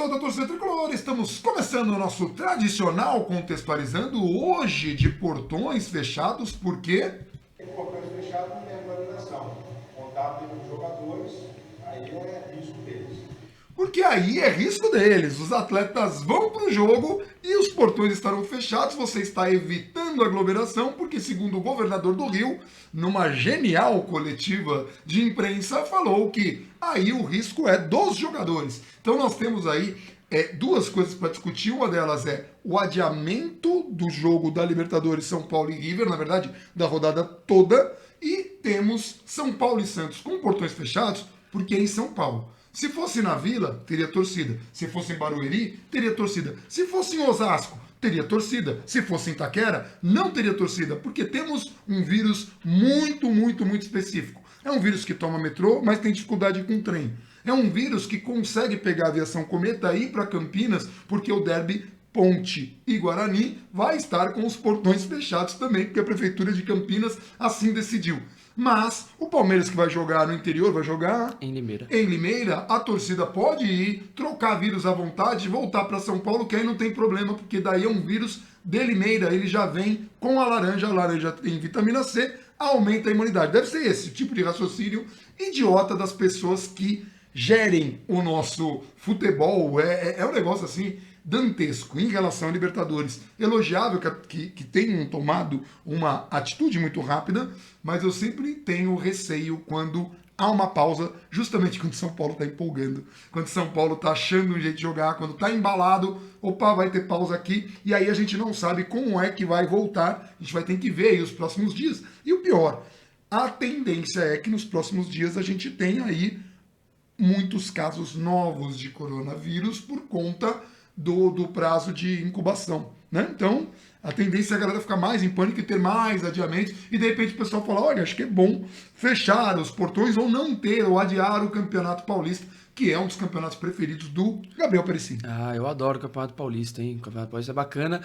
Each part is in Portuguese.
pessoal da torcida tricolor, estamos começando o nosso tradicional contextualizando hoje de portões fechados, por quê? Portões fechados não tem aglomeração. Contato entre os jogadores, aí é risco deles. Porque aí é risco deles, os atletas vão para o jogo e os portões estarão fechados, você está evitando aglomeração, porque segundo o governador do Rio, numa genial coletiva de imprensa, falou que aí o risco é dos jogadores. Então nós temos aí duas coisas para discutir, uma delas é o adiamento do jogo da Libertadores São Paulo e River, na verdade, da rodada toda, e temos São Paulo e Santos com portões fechados, porque é em São Paulo. Se fosse na Vila, teria torcida. Se fosse em Barueri, teria torcida. Se fosse em Osasco, teria torcida. Se fosse em Itaquera, não teria torcida, porque temos um vírus muito específico. É um vírus que toma metrô, mas tem dificuldade com trem. É um vírus que consegue pegar a aviação cometa e ir para Campinas, porque o derby Ponte e Guarani vai estar com os portões fechados também, porque a Prefeitura de Campinas assim decidiu. Mas o Palmeiras que vai jogar no interior, vai jogar em Limeira. Em Limeira, a torcida pode ir, trocar vírus à vontade, voltar para São Paulo, que aí não tem problema, porque daí é um vírus de Limeira, ele já vem com a laranja tem vitamina C, aumenta a imunidade. Deve ser esse tipo de raciocínio idiota das pessoas que gerem o nosso futebol. É um negócio assim dantesco em relação a Libertadores. Elogiável que tenham tomado uma atitude muito rápida, mas eu sempre tenho receio quando há uma pausa, justamente quando São Paulo está empolgando, quando São Paulo está achando um jeito de jogar, quando está embalado, opa, vai ter pausa aqui, e aí a gente não sabe como é que vai voltar, a gente vai ter que ver aí os próximos dias. E o pior, a tendência é que nos próximos dias a gente tenha aí muitos casos novos de coronavírus por conta do prazo de incubação, né? Então, a tendência é a galera ficar mais em pânico e ter mais adiamentos, e de repente o pessoal fala, olha, acho que é bom fechar os portões ou não ter, ou adiar o Campeonato Paulista, que é um dos campeonatos preferidos do Gabriel Perecini. Ah, eu adoro o Campeonato Paulista, hein? O Campeonato Paulista é bacana.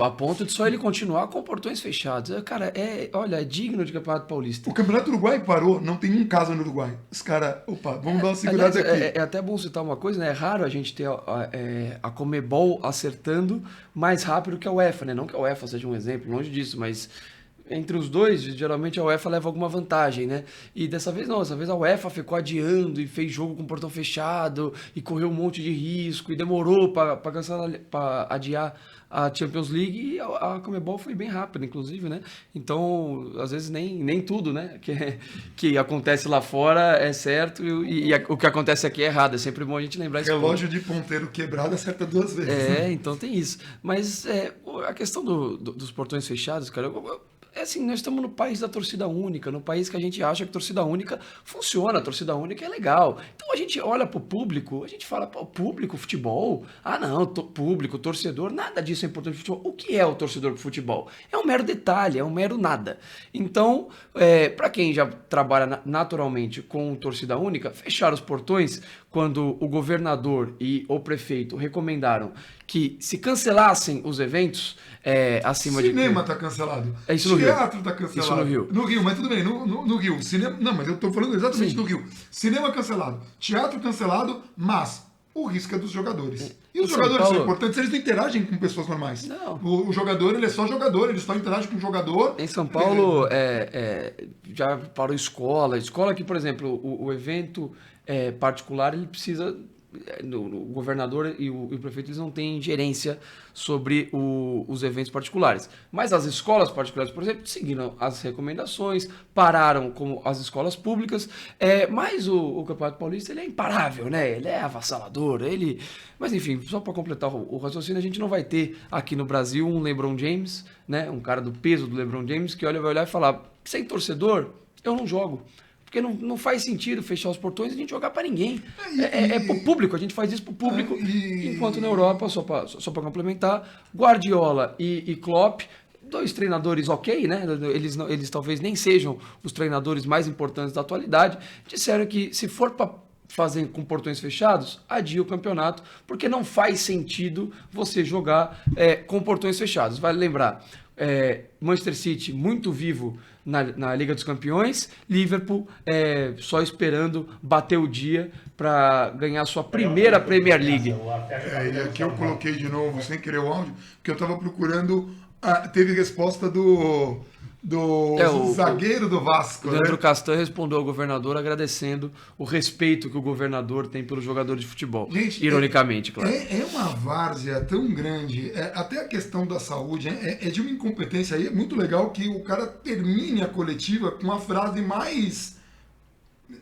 A ponto de só ele continuar com portões fechados. Cara, olha, é digno de Campeonato Paulista. O Campeonato Uruguai parou, não tem um caso no Uruguai. Os caras, opa, vamos dar uma segurada aqui. É até bom citar uma coisa, né? É raro a gente ter a Conmebol acertando mais rápido que a UEFA, né? Não que a UEFA seja um exemplo, longe disso, mas entre os dois, geralmente a UEFA leva alguma vantagem, né? E dessa vez não, dessa vez a UEFA ficou adiando e fez jogo com o portão fechado e correu um monte de risco e demorou para adiar a Champions League, e a Conmebol foi bem rápida, inclusive, né? Então, às vezes nem tudo, né? Que acontece lá fora é certo e o que acontece aqui é errado. É sempre bom a gente lembrar isso. Relógio de ponteiro quebrado acerta 2 vezes. Né? Então tem isso. Mas a questão dos portões fechados, cara, assim, nós estamos no país da torcida única, no país que a gente acha que torcida única funciona, a torcida única é legal. Então a gente olha pro público, a gente fala, público, futebol? Ah não, público, torcedor, nada disso é importante pro futebol. O que é o torcedor pro futebol? É um mero detalhe, é um mero nada. Então, para quem já trabalha naturalmente com torcida única, fechar os portões quando o governador e o prefeito recomendaram que se cancelassem os eventos acima de... Cinema tá cancelado. É isso no Teatro Rio. tá cancelado. Isso no Rio. No Rio, mas tudo bem, no Rio. Cinema, não, mas eu tô falando exatamente Sim. do Rio. Cinema cancelado, teatro cancelado, mas o risco é dos jogadores. E os jogadores são importantes, eles não interagem com pessoas normais. Não. O jogador, ele é só jogador, ele só interage com o jogador. Em São Paulo, já parou escola que, por exemplo, o evento particular, ele precisa... O governador e o prefeito, eles não têm gerência sobre os eventos particulares. Mas as escolas particulares, por exemplo, seguiram as recomendações, pararam como as escolas públicas, mas o Campeonato Paulista, ele é imparável, né? Ele é avassalador, Mas enfim, só para completar o raciocínio, a gente não vai ter aqui no Brasil um LeBron James, né? Um cara do peso do LeBron James, que vai olhar e falar, sem torcedor, eu não jogo. Porque não faz sentido fechar os portões e a gente jogar para ninguém. É pro público, a gente faz isso pro público. Enquanto na Europa, só para complementar, Guardiola e Klopp, 2 treinadores ok, né? Eles talvez nem sejam os treinadores mais importantes da atualidade, disseram que se for para fazendo com portões fechados, adia o campeonato, porque não faz sentido você jogar com portões fechados. Vale lembrar, Manchester City muito vivo na Liga dos Campeões, Liverpool só esperando bater o dia para ganhar sua primeira Premier League. E aqui eu coloquei de novo, sem querer o áudio, porque eu estava procurando, teve resposta do zagueiro do Vasco. Leandro né? Castan respondeu ao governador agradecendo o respeito que o governador tem pelos jogadores de futebol. Gente, ironicamente, claro. É uma várzea tão grande, até a questão da saúde, é de uma incompetência aí. É muito legal que o cara termine a coletiva com a frase mais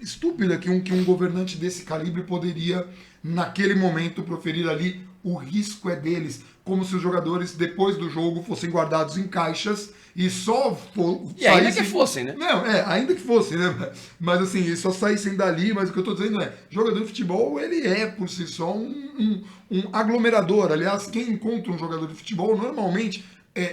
estúpida que um governante desse calibre poderia, naquele momento, proferir ali. O risco é deles, como se os jogadores, depois do jogo, fossem guardados em caixas e só E ainda que fossem, né? Não, ainda que fossem, né? Mas assim, só saíssem dali, mas o que eu tô dizendo jogador de futebol, ele é, por si só, um aglomerador. Aliás, quem encontra um jogador de futebol, normalmente,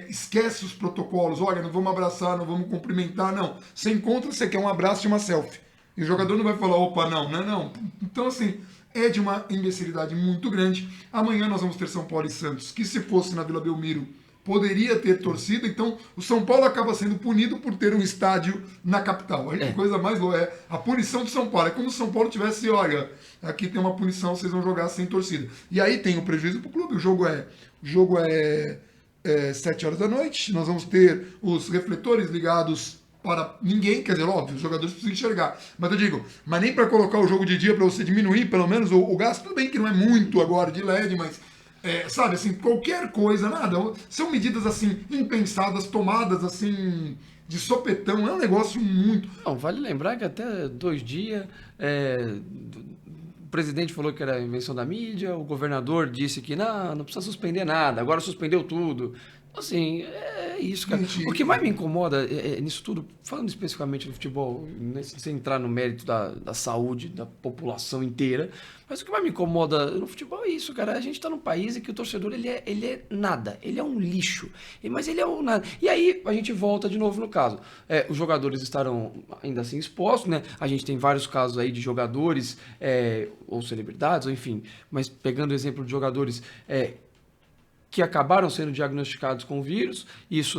esquece os protocolos. Olha, não vamos abraçar, não vamos cumprimentar, não. Você encontra, você quer um abraço e uma selfie. E o jogador não vai falar, opa, não. Então, assim, é de uma imbecilidade muito grande. Amanhã nós vamos ter São Paulo e Santos, que se fosse na Vila Belmiro, poderia ter torcida. Então, o São Paulo acaba sendo punido por ter um estádio na capital. Aí a coisa mais louca é a punição do São Paulo. É como se o São Paulo tivesse, olha, aqui tem uma punição, vocês vão jogar sem torcida. E aí tem o prejuízo pro clube. O jogo é 7 horas da noite. Nós vamos ter os refletores ligados para ninguém, quer dizer, óbvio, os jogadores precisam enxergar. Mas eu digo, mas nem para colocar o jogo de dia para você diminuir pelo menos o gasto, tudo bem que não é muito agora de LED, mas sabe, assim, qualquer coisa, nada. São medidas assim, impensadas, tomadas assim, de sopetão, é um negócio muito. Não, vale lembrar que até 2 dias o presidente falou que era invenção da mídia, o governador disse que não precisa suspender nada, agora suspendeu tudo. Assim, é isso, cara. Gente, O que mais me incomoda nisso tudo, falando especificamente do futebol, sem entrar no mérito da saúde da população inteira, mas o que mais me incomoda no futebol é isso, cara. A gente tá num país em que o torcedor, ele é nada, ele é um lixo, mas ele é um nada. E aí a gente volta de novo no caso. Os jogadores estarão ainda assim expostos, né? A gente tem vários casos aí de jogadores, ou celebridades, ou enfim, mas pegando o exemplo de jogadores que acabaram sendo diagnosticados com o vírus. Isso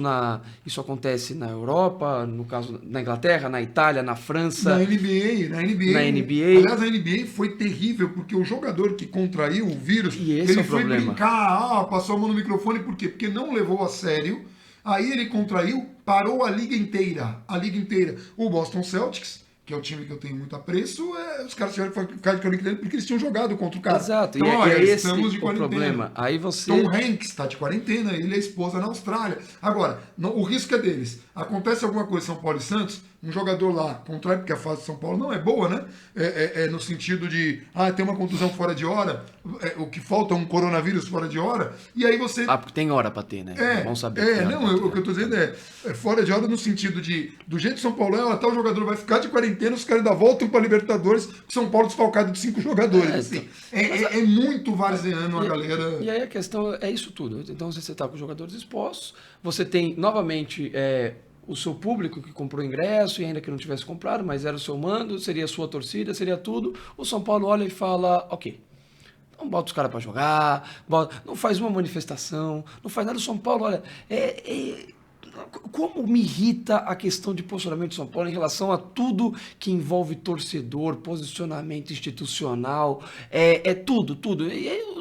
acontece na Europa, no caso na Inglaterra, na Itália, na França. Na NBA. Aliás, a NBA foi terrível, porque o jogador que contraiu o vírus, E esse ele é o foi problema. brincar, passou a mão no microfone, por quê? Porque não levou a sério. Aí ele contraiu, parou a liga inteira. O Boston Celtics, que é o time que eu tenho muito apreço, os caras tiveram que ficar de quarentena porque eles tinham jogado contra o cara. Exato, Então, e olha, é esse estamos de o quarentena. problema. Aí você... Tom Hanks está de quarentena, ele e a esposa na Austrália. Agora, o risco é deles. Acontece alguma coisa em São Paulo e Santos, um jogador lá contrai, porque a fase de São Paulo não é boa, né? No sentido de, tem uma contusão fora de hora, o que falta é um coronavírus fora de hora, e aí você... porque tem hora pra ter, né? Vamos saber. O que eu tô dizendo é fora de hora no sentido de, do jeito que São Paulo até o jogador vai ficar de quarentena, os caras ainda voltam pra Libertadores, São Paulo desfalcado de 5 jogadores. Assim. É muito varzeano a galera. E aí a questão é isso tudo. Então você tá com os jogadores expostos, você tem novamente o seu público que comprou ingresso e ainda que não tivesse comprado, mas era o seu mando, seria a sua torcida, seria tudo. O São Paulo olha e fala, ok, não bota os caras para jogar, não faz uma manifestação, não faz nada. O São Paulo, olha, como me irrita a questão de posicionamento de São Paulo em relação a tudo que envolve torcedor, posicionamento institucional, tudo. E aí,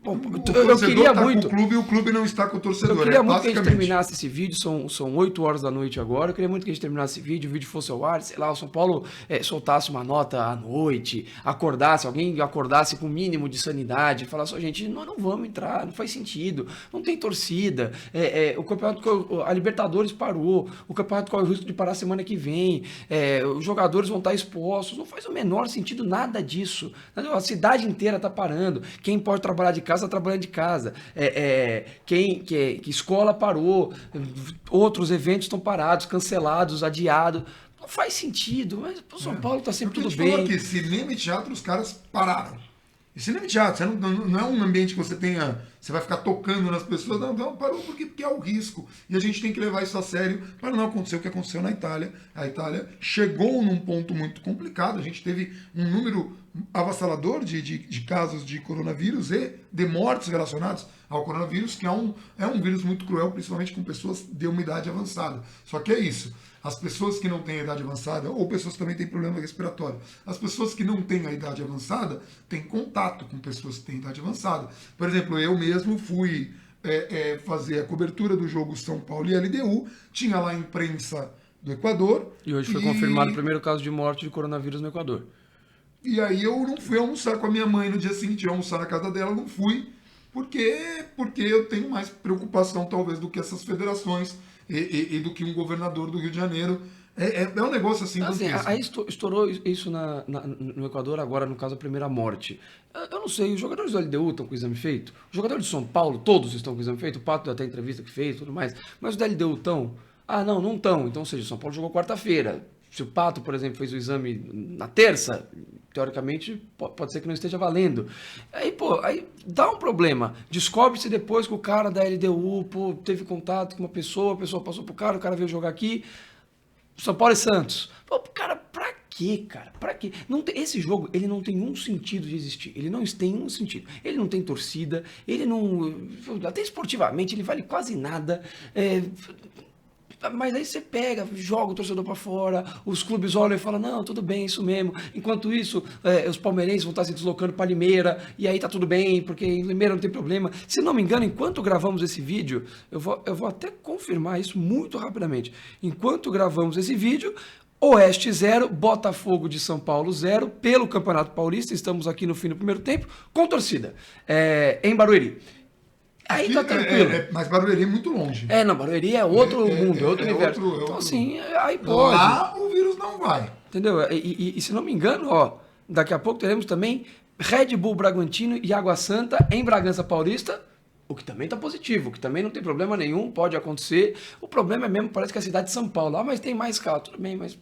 eu queria muito. Com o clube e o clube não está com o torcedor. Eu queria muito que a gente terminasse esse vídeo, são 8 horas da noite agora. Eu queria muito que a gente terminasse esse vídeo, o vídeo fosse ao ar, sei lá, o São Paulo soltasse uma nota à noite, alguém acordasse com o mínimo de sanidade, falasse, gente, nós não vamos entrar, não faz sentido, não tem torcida, o campeonato, a Libertadores parou, o campeonato corre o risco de parar semana que vem, os jogadores vão estar expostos, não faz o menor sentido nada disso. A cidade inteira está parando, quem pode trabalhar de casa, está trabalhando de casa, que escola parou, outros eventos estão parados, cancelados, adiados. Não faz sentido, mas o São Paulo está sempre tudo bem. Que cinema e teatro os caras pararam. E cinema e teatro, não é um ambiente que você vai ficar tocando nas pessoas, não, parou porque é o risco. E a gente tem que levar isso a sério para não acontecer o que aconteceu na Itália. A Itália chegou num ponto muito complicado, a gente teve um número avassalador de casos de coronavírus e de mortes relacionadas ao coronavírus, que é um vírus muito cruel, principalmente com pessoas de uma idade avançada. Só que é isso. As pessoas que não têm a idade avançada, ou pessoas que também têm problema respiratório, as pessoas que não têm a idade avançada têm contato com pessoas que têm idade avançada. Por exemplo, eu mesmo fui fazer a cobertura do jogo São Paulo e LDU, tinha lá a imprensa do Equador. E hoje foi confirmado o primeiro caso de morte de coronavírus no Equador. E aí eu não fui almoçar com a minha mãe no dia seguinte, eu ia almoçar na casa dela, não fui, porque eu tenho mais preocupação talvez do que essas federações e do que um governador do Rio de Janeiro. É um negócio assim. Aí estourou isso no Equador agora, no caso, a primeira morte. Eu não sei, os jogadores do LDU estão com o exame feito? Os jogadores de São Paulo, todos estão com o exame feito? O Pato até a entrevista que fez e tudo mais. Mas os do LDU estão? Ah, não estão. Então, ou seja, o São Paulo jogou quarta-feira. Se o Pato, por exemplo, fez o exame na terça, teoricamente, pode ser que não esteja valendo. Aí dá um problema. Descobre-se depois que o cara da LDU, teve contato com uma pessoa, a pessoa passou pro cara, o cara veio jogar aqui. São Paulo e Santos. Cara, pra quê, cara? Pra quê? Esse jogo, ele não tem um sentido de existir. Ele não tem um sentido. Ele não tem torcida, ele não... Até esportivamente, ele vale quase nada. Mas aí você pega, joga o torcedor pra fora, os clubes olham e falam, não, tudo bem, isso mesmo. Enquanto isso, os palmeirenses vão estar se deslocando para Limeira, e aí tá tudo bem, porque em Limeira não tem problema. Se não me engano, enquanto gravamos esse vídeo, eu vou até confirmar isso muito rapidamente. Enquanto gravamos esse vídeo, Oeste 0, Botafogo de São Paulo 0, pelo Campeonato Paulista, estamos aqui no fim do primeiro tempo, com torcida, em Barueri. Aí aqui tá tranquilo. Mas Barueri é muito longe. Não, Barueri é outro mundo, é outro universo. Então, assim, aí pode. Lá o vírus não vai. Entendeu? E se não me engano, daqui a pouco teremos também Red Bull Bragantino e Água Santa em Bragança Paulista, o que também tá positivo, o que também não tem problema nenhum, pode acontecer. O problema é mesmo, parece que é a cidade de São Paulo. Mas tem mais carro, tudo bem, mas,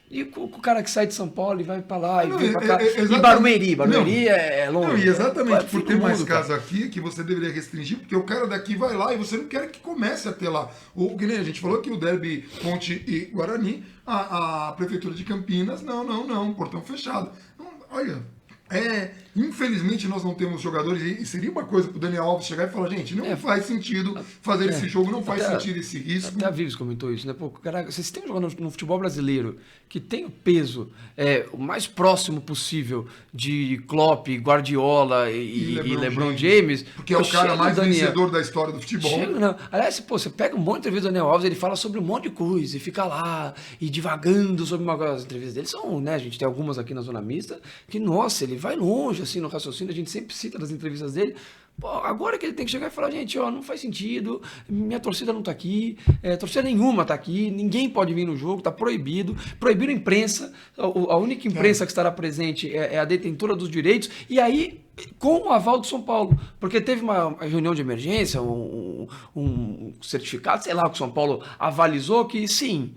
e o cara que sai de São Paulo e vai pra lá e vem pra cá. E Barueri é longe. Não, e exatamente por ter mais casos aqui, que você deveria restringir, porque o cara daqui vai lá e você não quer que comece a ter lá. Que nem a gente falou que o derby Ponte e Guarani, a Prefeitura de Campinas, não, portão fechado. Não, olha, infelizmente nós não temos jogadores, e seria uma coisa pro Daniel Alves chegar e falar, gente, não faz sentido fazer esse jogo, não faz sentido esse risco. Até a Vives comentou isso, né? Cara, vocês têm um jogador no futebol brasileiro que tem o peso o mais próximo possível de Klopp, Guardiola e LeBron James. Porque é o cara mais vencedor da história do futebol. Aliás, você pega um monte de entrevistas do Daniel Alves, ele fala sobre um monte de coisa, e fica lá, e divagando sobre uma coisa. As entrevistas dele são, né? A gente tem algumas aqui na Zona Mista, que, nossa, ele vai longe, assim, no raciocínio, a gente sempre cita das entrevistas dele. Agora que ele tem que chegar e falar, gente, não faz sentido, minha torcida não tá aqui, torcida nenhuma tá aqui, ninguém pode vir no jogo, tá proibido, proibiram a imprensa, a única imprensa que estará presente é a detentora dos direitos, e aí, com o aval do São Paulo, porque teve uma reunião de emergência, um certificado, sei lá, que o São Paulo avalizou que sim,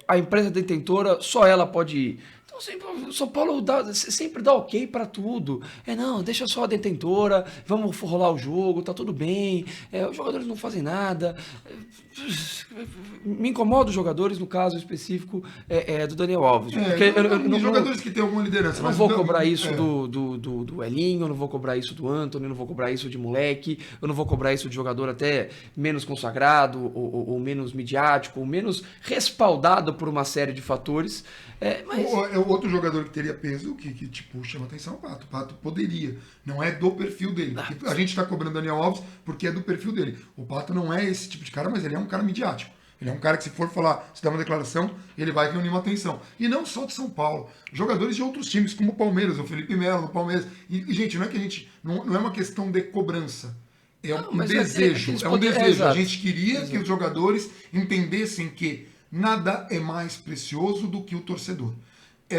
a empresa detentora, só ela pode ir. Então, o São Paulo sempre dá ok para tudo. Não, deixa só a detentora, vamos rolar o jogo, tá tudo bem, os jogadores não fazem nada. Me incomoda os jogadores, no caso específico do Daniel Alves. Jogadores que têm alguma liderança. Eu não vou cobrar isso do Elinho, eu não vou cobrar isso do Antony, eu não vou cobrar isso de moleque, eu não vou cobrar isso de jogador até menos consagrado, ou menos midiático, ou menos respaldado por uma série de fatores. Outro jogador que teria peso, que tipo, chama atenção, o Pato poderia. Não é do perfil dele. A gente está cobrando Daniel Alves porque é do perfil dele. O Pato não é esse tipo de cara, mas ele é um cara midiático. Ele é um cara que, se for falar, se dar uma declaração, ele vai reunir uma atenção. E não só de São Paulo. Jogadores de outros times, como o Palmeiras, o Felipe Melo, o Palmeiras. E gente, não é que a gente... Não é uma questão de cobrança. É um desejo. É um desejo. A gente queria que os jogadores entendessem que nada é mais precioso do que o torcedor.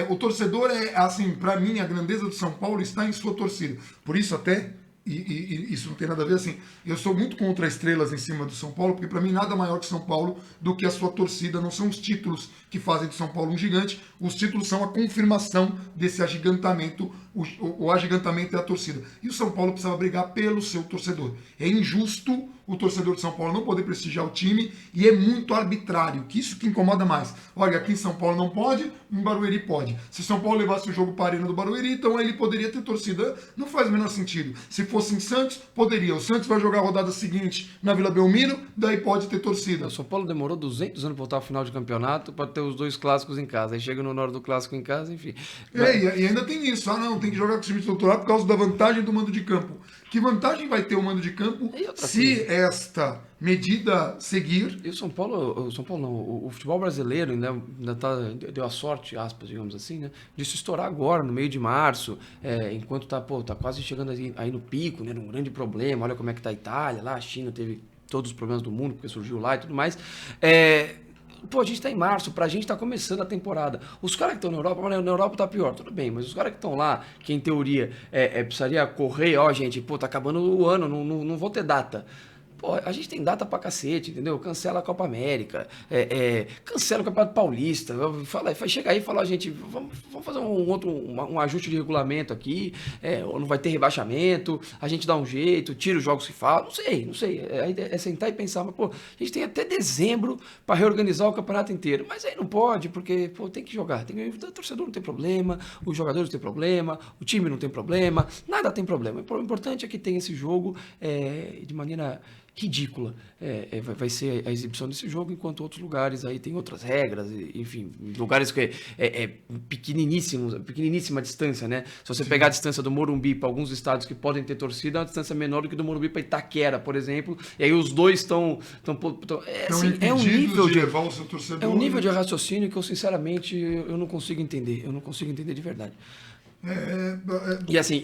O torcedor assim, para mim, a grandeza do São Paulo está em sua torcida. Por isso até, e isso não tem nada a ver assim, eu sou muito contra estrelas em cima do São Paulo, porque para mim nada maior que São Paulo do que a sua torcida. Não são os títulos que fazem de São Paulo um gigante, os títulos são a confirmação desse agigantamento, o agigantamento é a torcida. E o São Paulo precisava brigar pelo seu torcedor. É injusto o torcedor de São Paulo não poder prestigiar o time e é muito arbitrário, que isso que incomoda mais. Olha, aqui em São Paulo não pode, em Barueri pode. Se São Paulo levasse o jogo para a Arena do Barueri, então ele poderia ter torcida. Não faz o menor sentido. Se fosse em Santos, poderia. O Santos vai jogar a rodada seguinte na Vila Belmiro, daí pode ter torcida. O São Paulo demorou 200 anos para voltar ao final de campeonato para ter os 2 clássicos em casa. Aí chega na hora do clássico em casa, enfim. E ainda tem isso. Ah, não, tem que jogar com o time estrutural por causa da vantagem do mando de campo. Que vantagem vai ter o mando de campo se esta medida seguir? E o São Paulo não, o futebol brasileiro ainda deu a sorte, aspas, digamos assim, né, de se estourar agora, no meio de março, enquanto tá quase chegando aí no pico, né, num grande problema. Olha como é que tá a Itália, lá a China teve todos os problemas do mundo, porque surgiu lá e tudo mais. A gente tá em março, pra gente tá começando a temporada. Os caras que estão na Europa, mas na Europa tá pior, tudo bem, mas os caras que estão lá, que em teoria precisaria correr, gente, tá acabando o ano, não vou ter data. A gente tem data pra cacete, entendeu? Cancela a Copa América, cancela o Campeonato Paulista, chega aí e fala, gente, vamos fazer um ajuste de regulamento aqui, ou não vai ter rebaixamento, a gente dá um jeito, tira os jogos que falam, não sei, é sentar e pensar, mas, a gente tem até dezembro pra reorganizar o campeonato inteiro, mas aí não pode, porque, tem que jogar, o torcedor não tem problema, os jogadores não tem problema, o time não tem problema, nada tem problema, o importante é que tem esse jogo de maneira ridícula. Vai ser a exibição desse jogo, enquanto outros lugares aí tem outras regras, enfim, lugares que pequeniníssima distância, né? Se você pegar a distância do Morumbi para alguns estados que podem ter torcida, é uma distância menor do que do Morumbi para Itaquera, por exemplo, e aí os dois estão é um nível de raciocínio que eu sinceramente eu não consigo entender, de verdade. E assim,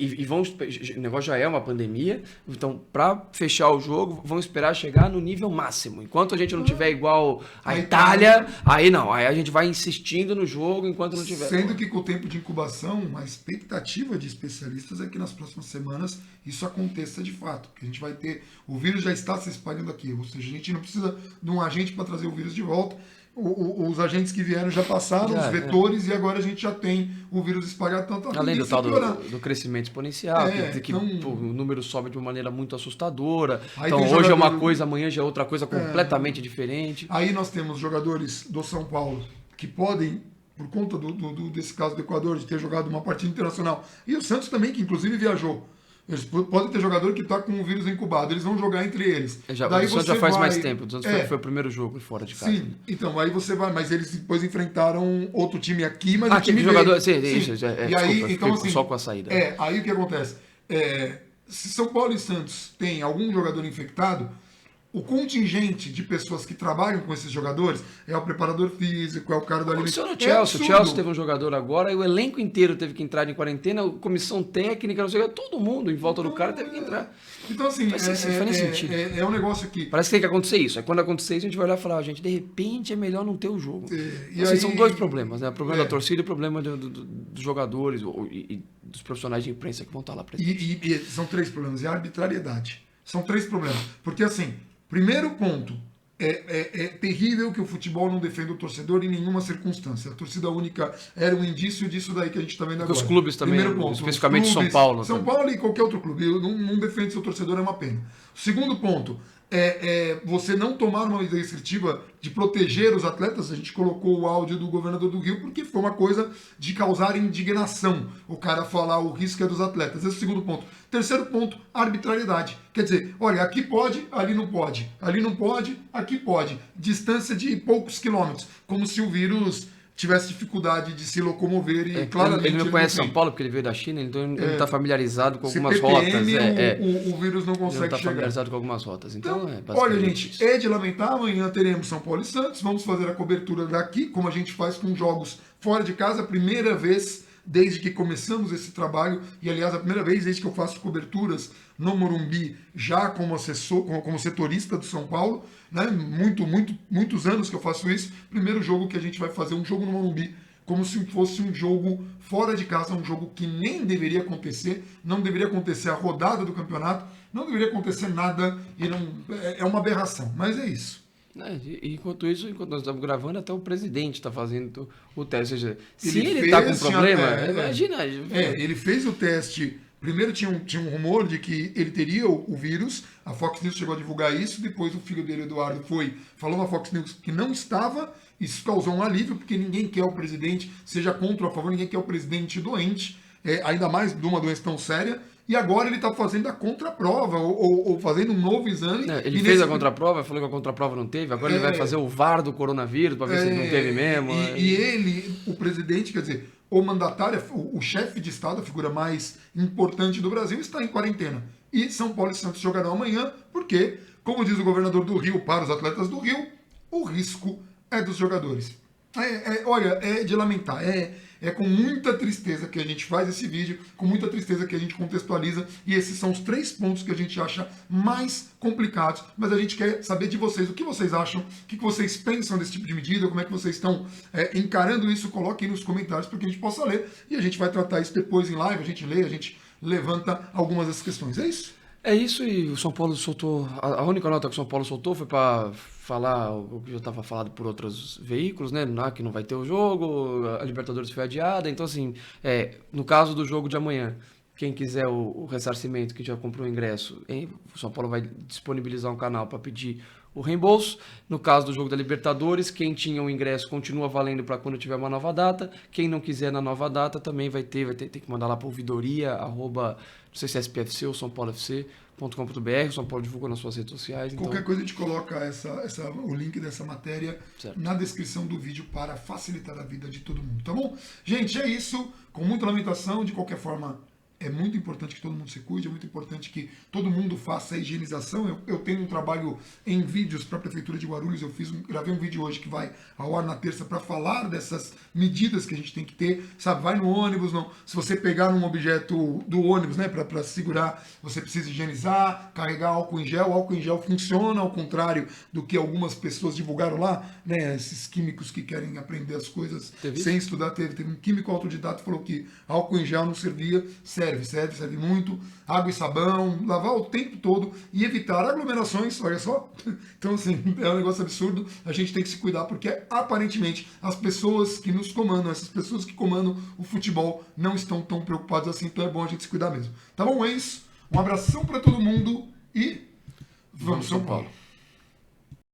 o negócio já é uma pandemia, então para fechar o jogo, vão esperar chegar no nível máximo. Enquanto a gente não tiver igual a Itália, aí a gente vai insistindo no jogo enquanto não tiver. Sendo que com o tempo de incubação, a expectativa de especialistas é que nas próximas semanas isso aconteça de fato, que a gente vai ter, o vírus já está se espalhando aqui, ou seja, a gente não precisa de um agente para trazer o vírus de volta. Os agentes que vieram já passaram, os vetores, e agora a gente já tem o vírus espalhado tanto. Além do tal do crescimento exponencial, o número sobe de uma maneira muito assustadora. Então hoje é uma coisa, amanhã já é outra coisa completamente diferente. Aí nós temos jogadores do São Paulo que podem, por conta desse caso do Equador, de ter jogado uma partida internacional, e o Santos também, que inclusive viajou. Eles podem ter jogador que está com o vírus incubado, eles vão jogar entre eles. O Santos já faz mais tempo, o Santos foi o primeiro jogo fora de casa. Sim, então aí você vai, mas eles depois enfrentaram outro time aqui, mas o time jogador, e aí, então assim, só com a saída. Aí o que acontece? Se São Paulo e Santos têm algum jogador infectado, o contingente de pessoas que trabalham com esses jogadores é o preparador físico, é o cara da alimentação. O Chelsea teve um jogador agora e o elenco inteiro teve que entrar em quarentena, a comissão técnica, não sei o que, todo mundo em volta do cara teve que entrar. Então, assim, faz sentido. É um negócio aqui. Parece que tem que acontecer isso. Aí quando acontecer isso, a gente vai olhar e falar, gente, de repente é melhor não ter o jogo. Aí, são dois problemas, né? O problema da torcida e o problema dos jogadores e dos profissionais de imprensa que vão estar lá presentes. E são 3 problemas. E a arbitrariedade. São 3 problemas. Porque, assim, primeiro ponto, é terrível que o futebol não defenda o torcedor em nenhuma circunstância. A torcida única era um indício disso daí que a gente está vendo agora. Os clubes também, ponto, especificamente São Paulo. São Paulo e qualquer outro clube. Não defende seu torcedor, é uma pena. Segundo ponto, você não tomar uma medida restritiva de proteger os atletas. A gente colocou o áudio do governador do Rio porque foi uma coisa de causar indignação. O cara falar o risco é dos atletas. Esse é o segundo ponto. Terceiro ponto, arbitrariedade. Quer dizer, olha, aqui pode, ali não pode. Ali não pode, aqui pode. Distância de poucos quilômetros. Como se o vírus tivesse dificuldade de se locomover e claramente... Ele não conhece São Paulo porque ele veio da China, então ele está familiarizado com algumas rotas. O vírus não consegue chegar. Ele está familiarizado com algumas rotas. Então olha, gente, isso. É de lamentar, amanhã teremos São Paulo e Santos, vamos fazer a cobertura daqui, como a gente faz com jogos fora de casa, primeira vez desde que começamos esse trabalho, e aliás, a primeira vez desde que eu faço coberturas no Morumbi, já como assessor, como setorista do São Paulo, né? Muitos anos que eu faço isso. Primeiro jogo que a gente vai fazer, um jogo no Morumbi, como se fosse um jogo fora de casa, um jogo que nem deveria acontecer, não deveria acontecer a rodada do campeonato, não deveria acontecer nada, e não, é uma aberração, mas é isso. Enquanto nós estamos gravando, até o presidente está fazendo o teste. Ou seja, se ele está com problema, imagina. Ele fez o teste Primeiro tinha um rumor de que ele teria o vírus, a Fox News chegou a divulgar isso, depois o filho dele, Eduardo, falou na Fox News que não estava, isso causou um alívio, porque ninguém quer o presidente, seja contra ou a favor, ninguém quer o presidente doente, ainda mais de uma doença tão séria, e agora ele está fazendo a contraprova, ou fazendo um novo exame. Ele fez a contraprova, falou que a contraprova não teve, agora ele vai fazer o VAR do coronavírus para ver se não teve mesmo. E ele, o presidente, quer dizer, o mandatário, o chefe de Estado, a figura mais importante do Brasil, está em quarentena. E São Paulo e Santos jogarão amanhã, porque, como diz o governador do Rio para os atletas do Rio, o risco é dos jogadores. Olha, é de lamentar, é com muita tristeza que a gente faz esse vídeo, com muita tristeza que a gente contextualiza, e esses são os 3 pontos que a gente acha mais complicados, mas a gente quer saber de vocês, o que vocês acham, o que vocês pensam desse tipo de medida, como é que vocês estão encarando isso, coloquem nos comentários para que a gente possa ler, e a gente vai tratar isso depois em live, a gente lê, a gente levanta algumas das questões, é isso? É isso, e o São Paulo soltou. A única nota que o São Paulo soltou foi para falar o que já estava falado por outros veículos, né? Que não vai ter o jogo, a Libertadores foi adiada. Então, assim, no caso do jogo de amanhã, quem quiser o ressarcimento, que já comprou o ingresso, o São Paulo vai disponibilizar um canal para pedir o reembolso. No caso do jogo da Libertadores, quem tinha o ingresso continua valendo para quando tiver uma nova data. Quem não quiser na nova data também vai ter que mandar lá para ouvidoria, não sei se é SPFC ou sãopaulofc.com.br. O São Paulo divulga nas suas redes sociais. Então... Qualquer coisa a gente coloca o link dessa matéria na descrição do vídeo para facilitar a vida de todo mundo, tá bom? Gente, é isso. Com muita lamentação, de qualquer forma... É muito importante que todo mundo se cuide, é muito importante que todo mundo faça a higienização. Eu tenho um trabalho em vídeos para a Prefeitura de Guarulhos, gravei um vídeo hoje que vai ao ar na terça para falar dessas medidas que a gente tem que ter, sabe? Vai no ônibus, não. Se você pegar num objeto do ônibus, né, para segurar, você precisa higienizar, carregar álcool em gel. O álcool em gel funciona, ao contrário do que algumas pessoas divulgaram lá, né, esses químicos que querem aprender as coisas sem estudar. Teve um químico autodidata que falou que álcool em gel não servia, serve muito, água e sabão, lavar o tempo todo e evitar aglomerações, olha só. Então, assim, é um negócio absurdo, a gente tem que se cuidar, porque aparentemente as pessoas que nos comandam, essas pessoas que comandam o futebol não estão tão preocupadas assim, então é bom a gente se cuidar mesmo. Tá bom, é isso? Um abração para todo mundo e vamos São Paulo!